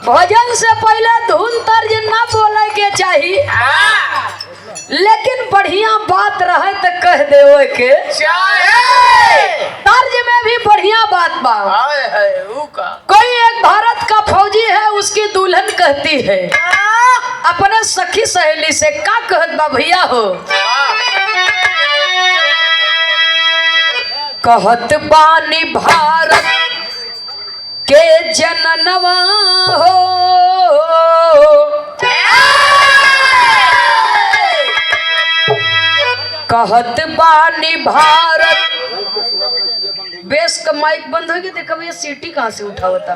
भजन से पहले धुन तर्ज ना बोले के चाहिए, लेकिन बढ़िया बात रहे तो कह देवे के तर्ज में भी बढ़िया बात बा। कोई एक भारत का फौजी है, उसकी दुल्हन कहती है अपने सखी सहेली से, का कहत बा भैया हो, कहत बानी भारत के जननवा हो, कहत बानी भारत। बेस का माइक बंद हो गया, देखो भैया सीटी कहाँ से उठा होता।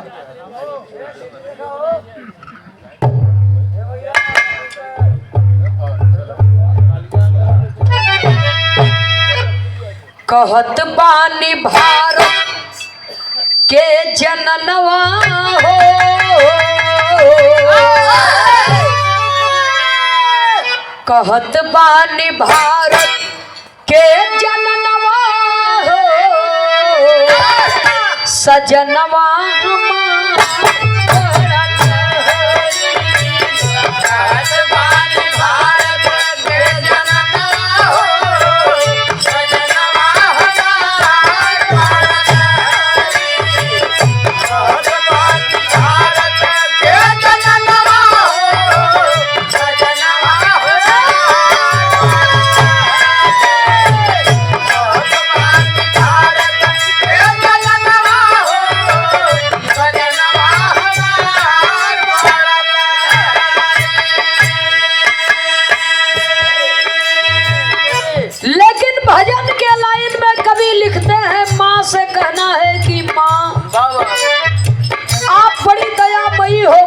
कहत बानी भारत के जननवा हो, कहत बानी भारत के जननवा हो, सजनवा हो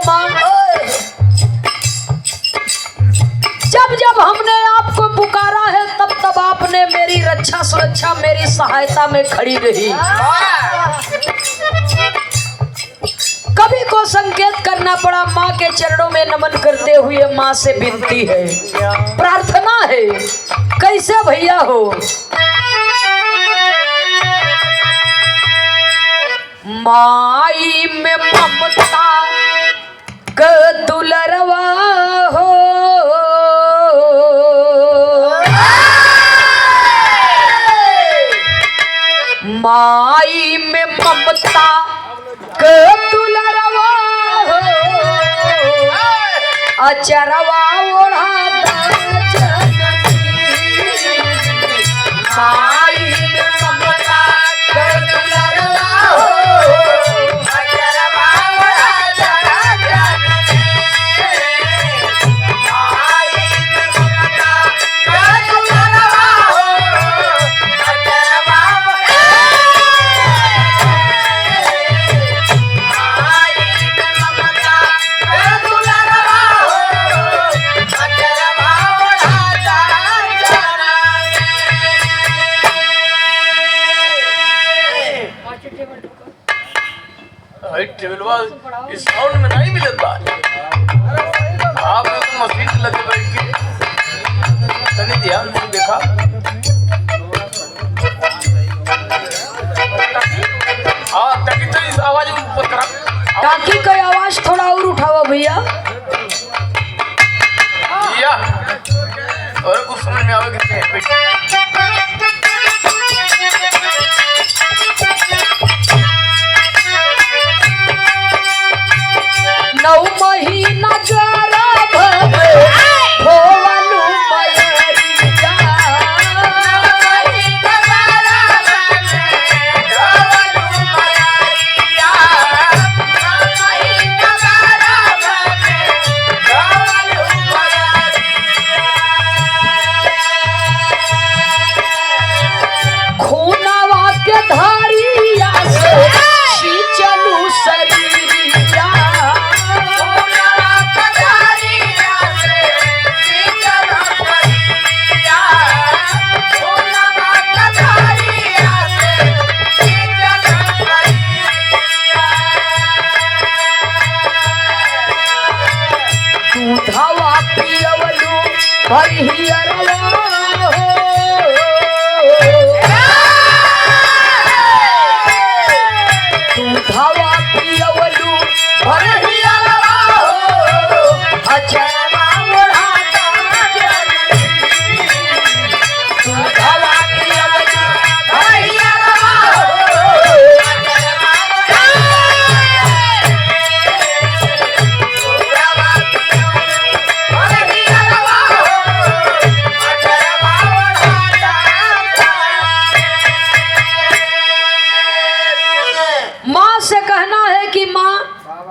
मां, जब जब हमने आपको पुकारा है तब तब आपने मेरी रक्षा सुरक्षा मेरी सहायता में खड़ी रही। कभी को संकेत करना पड़ा, माँ के चरणों में नमन करते हुए माँ से विनती है, प्रार्थना है। कैसे भैया हो, माई में ममता क दुलरवा हो, माई में ममता क दुलरवा हो, अचरवा ओढ़ा माई में ममता क दुलरवा हो, इस साउंड में नहीं मिलता। आप तो मशीन लगे बैठ के तनी ध्यान से देखा। हाँ ताकि तो इस आवाज में ऊपर करा, ताकि कोई आवाज थोड़ा और उठाओ भैया। या और कुछ समझ में आवे कितने नौ महीना जरा भवे भोवनु मयरिया, खूनवा के धारिया से सींचलू शरीरिया, दूधवा पियवलू भरियरवा हो, दूधवा पियवलू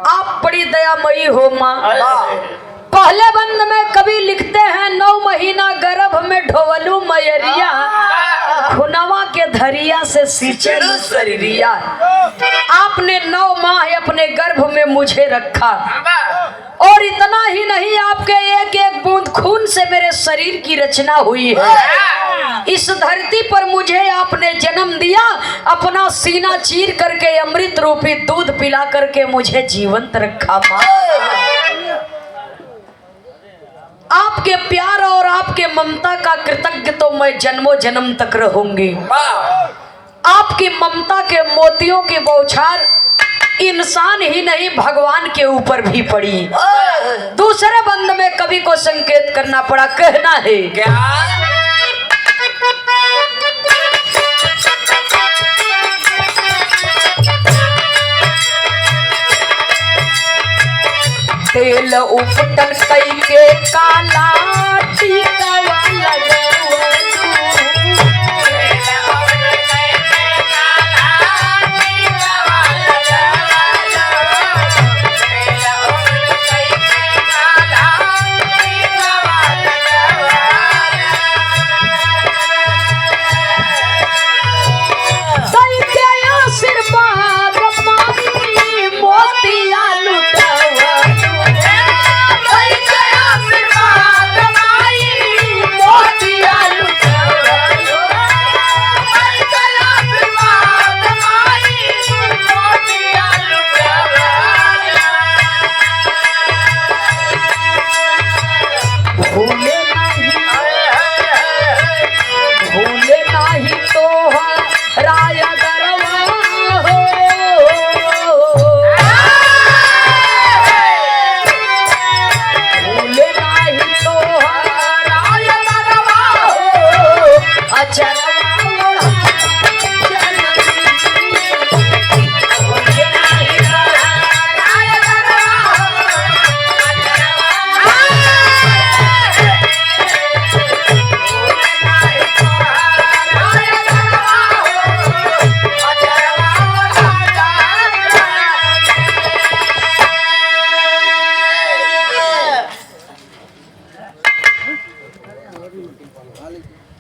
आप बड़ी दयामयी हो माँ। हाय। पहले बंद में कवि लिखते हैं 9 महीना गर्भ में ढोवलू मयरिया, खुनवा के धरिया से सींचलू शरीरिया। आपने 9 माह अपने गर्भ में मुझे रखा, और इतना ही नहीं आपके एक एक बूंद खून से मेरे शरीर की रचना हुई है। इस धरती पर मुझे आपने जन्म दिया, अपना सीना चीर करके अमृत रूपी दूध पिला करके मुझे जीवंत रखा माँ। आपके प्यार और आपके ममता का कृतज्ञ तो मैं जन्मों जन्म तक रहूंगी। आपकी ममता के मोतियों की बौछार इंसान ही नहीं भगवान के ऊपर भी पड़ी। दूसरे बंद में कवि को संकेत करना पड़ा, कहना है क्या? तेल उपटन कई के काला टीकावा लगवलू। कई के आशीर्वाद मांगी मोतिया लुटावा। भूले नाही तो राय गरवा हो। भूले नाही तो राय गरवा हो। अचरवा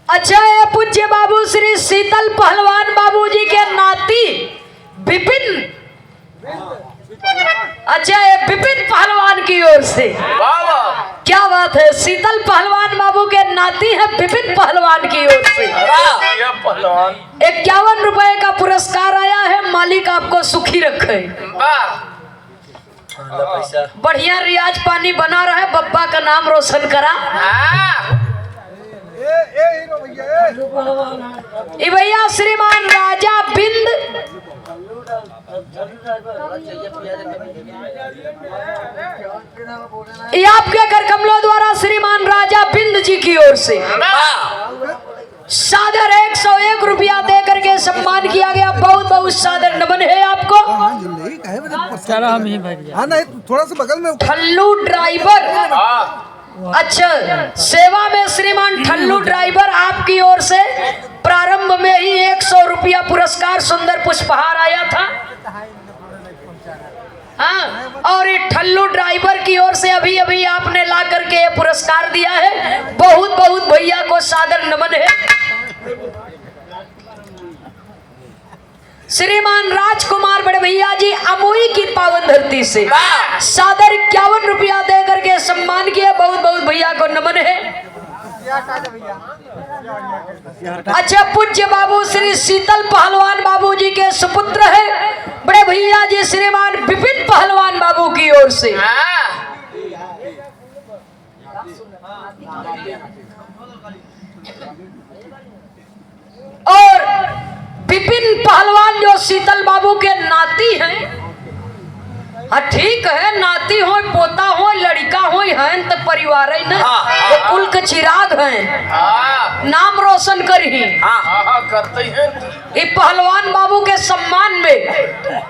अच्छा है पूज्य बाबू श्री शीतल पहलवान बाबूजी के नाती विपिन। अच्छा है विपिन पहलवान की ओर से। क्या बात है, शीतल पहलवान बाबू के नाती है विपिन पहलवान की ओर से। 51 रुपए का पुरस्कार आया है। मालिक आपको सुखी रखे, बढ़िया रियाज पानी बना रहा है, बब्बा का नाम रोशन करा। ये भैया श्रीमान राजा बिंद ये आपके घर कमलों द्वारा श्रीमान राजा बिंद जी की ओर से सादर 101 रुपया दे करके सम्मान किया गया। बहुत बहुत सादर नमन है आपको। थोड़ा सा बगल में ठल्लू ड्राइवर। अच्छा, सेवा में श्रीमान ठल्लू ड्राइवर आपकी ओर से प्रारंभ में ही 100 रुपया पुरस्कार सुंदर पुष्पहार आया था। हाँ, और ये ठल्लू ड्राइवर की ओर से अभी अभी आपने ला करके ये पुरस्कार दिया है। बहुत बहुत भैया को सादर नमन है। श्रीमान राजकुमार बड़े भैया जी अमोई की पावन धरती से सादर 51 रुपया दे करके सम्मान किया। बहुत बहुत भैया को नमन है। अच्छा, पूज्य बाबू श्री शीतल पहलवान बाबू जी के सुपुत्र है बड़े भैया जी श्रीमान विपिन पहलवान बाबू की ओर से। और विपिन पहलवान जो शीतल बाबू के नाती हैं। हाँ ठीक है, नाती हो पोता हो लड़का हो हैं तो परिवार ही न कुल के चिराग हैं, नाम रोशन करी। करते हैं। ये पहलवान बाबू के सम्मान में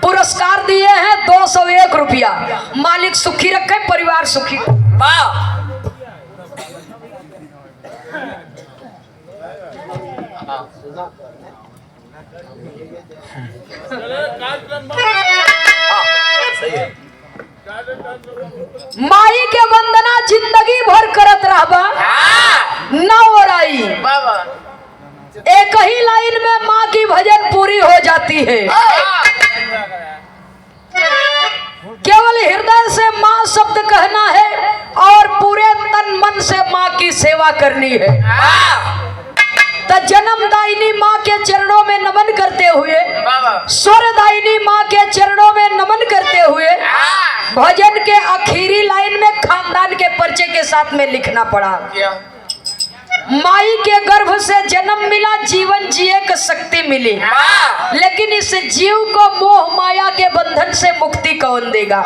पुरस्कार दिए हैं 201 रुपया। मालिक सुखी रखे, परिवार सुखी। सही है। माई के वंदना जिंदगी भर करत रहबा ना ओराई। बाबा एक ही लाइन में माँ की भजन पूरी हो जाती है। केवल हृदय से माँ शब्द कहना है और पूरे तन मन से माँ की सेवा करनी है। तो जन्मदायिनी माँ के चरणों में नमन करते हुए, स्वरदायिनी माँ के चरणों में नमन करते हुए भजन के आखिरी लाइन में खानदान के परिचय के साथ में लिखना पड़ा। क्या? माई के गर्भ से जन्म मिला, जीवन जिए की शक्ति मिली, लेकिन इस जीव को मोह माया के बंधन से मुक्ति कौन देगा?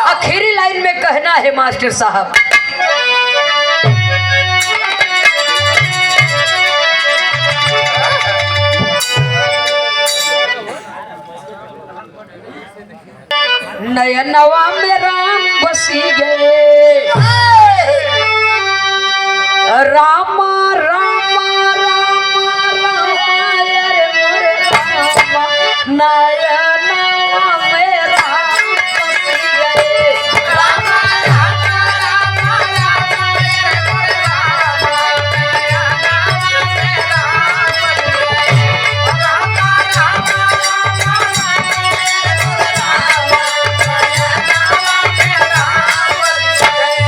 आखिरी लाइन में कहना है मास्टर साहब, नयनवा में राम बसी गए, रामा रामा रामा रामा रे मोरे रामा, नयनवा में राम बसी गए, रामा रामा रामा रामा रे मोरे रामा, नयनवा में राम बसी गए, रामा रामा रामा रामा रे मोरे रामा, नयनवा में राम बसी गए।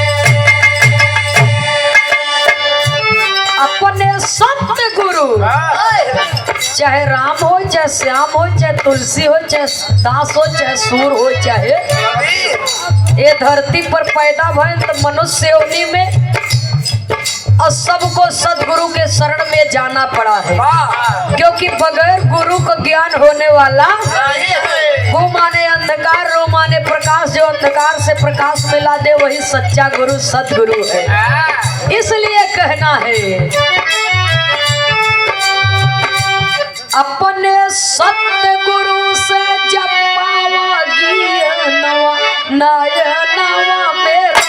अपने संत गुरु चाहे राम हो, चाहे श्याम हो, चाहे तुलसी हो, चाहे दास हो, चाहे सूर हो, चाहे ये धरती पर पैदा भय तो मनुष्य योनि में और सबको सदगुरु के शरण में जाना पड़ा है, क्योंकि बगैर गुरु को ज्ञान होने वाला, गु माने अंधकार, रो माने प्रकाश, जो अंधकार से प्रकाश मिला दे वही सच्चा गुरु सदगुरु है। इसलिए कहना है अपने सत्य गुरु से जब पावा ज्ञानवा, नयनवा मेरा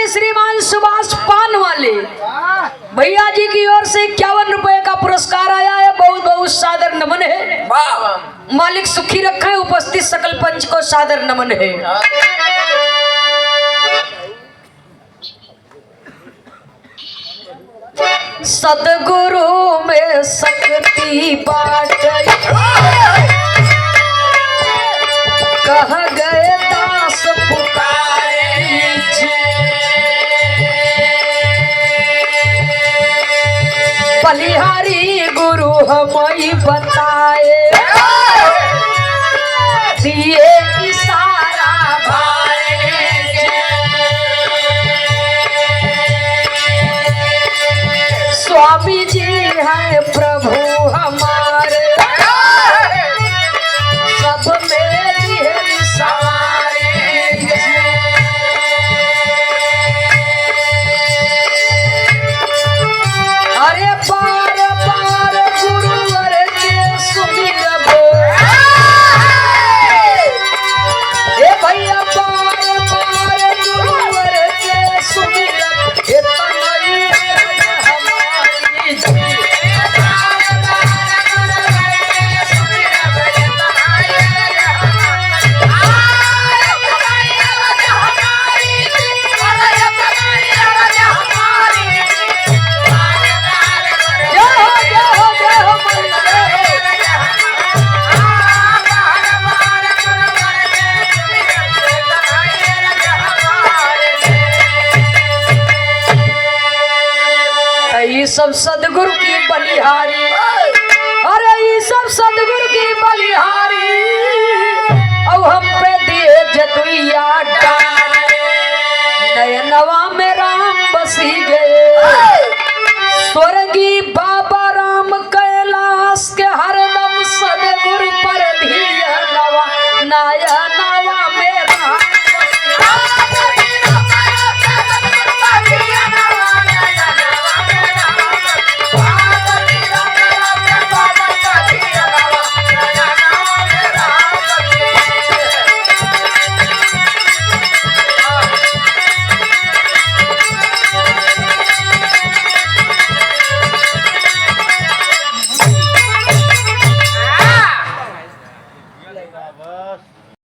श्रीमान सुभाष पान वाले भैया जी की ओर से 51 रुपए का पुरस्कार आया है। बहुत बहुत सादर नमन है। मालिक सुखी रखे, उपस्थित सकल पंच को सादर नमन है। सदगुरु में शक्ति बाटे, कह गए दास पुकारे, बलिहारी गुरु हमें बताए, दिए इशारा भारे, स्वामी जी है प्रभु हमारे, सब में दिए सवारे। अरे बार बार गुरुवर के सुमिरब, ए भैया बार बार गुरुवर के सुमिरब, इतना ही हमारी जी। ये सब सदगुरु की बलिहारी, अरे ये सब सदगुरु की बलिहारी, अब हम पे दिए जतुइया डाले, नयनवा में राम बसी गए।